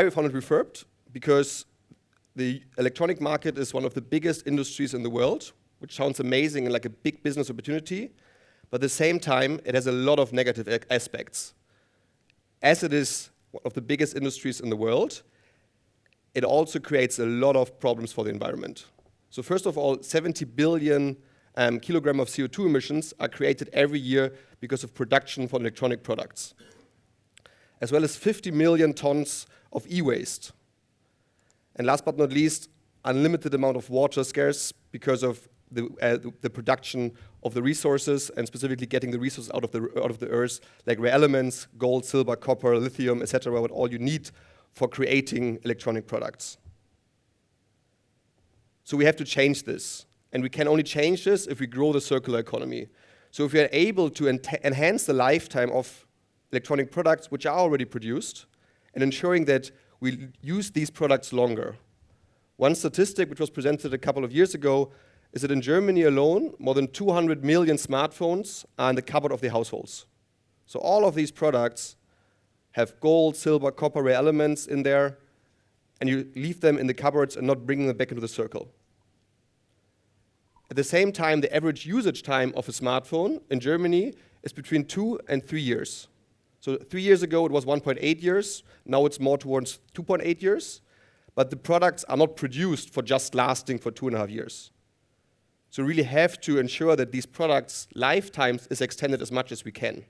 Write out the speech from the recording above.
we found it refurbed? Because the electronic market is one of the biggest industries in the world, which sounds amazing and like a big business opportunity, but at the same time, it has a lot of negative aspects. As it is one of the biggest industries in the world, it also creates a lot of problems for the environment. So first of all, 70 billion kilogram of CO2 emissions are created every year because of production for electronic products, as well as 50 million tons of e-waste. And last but not least, unlimited amount of water scarce because of the production of the resources, and specifically getting the resources out of the earth, like rare elements, gold, silver, copper, lithium, etc., what all you need for creating electronic products. So we have to change this, and we can only change this if we grow the circular economy. So if we are able to enhance the lifetime of electronic products which are already produced, and ensuring that we use these products longer. One statistic which was presented a couple of years ago is that in Germany alone, more than 200 million smartphones are in the cupboard of the households. So all of these products have gold, silver, copper, rare elements in there, and you leave them in the cupboards and not bring them back into the circle. At the same time, the average usage time of a smartphone in Germany is between 2 and 3 years. So 3 years ago, it was 1.8 years. Now it's more towards 2.8 years. But the products are not produced for just lasting for 2.5 years. So we really have to ensure that these products' lifetimes is extended as much as we can.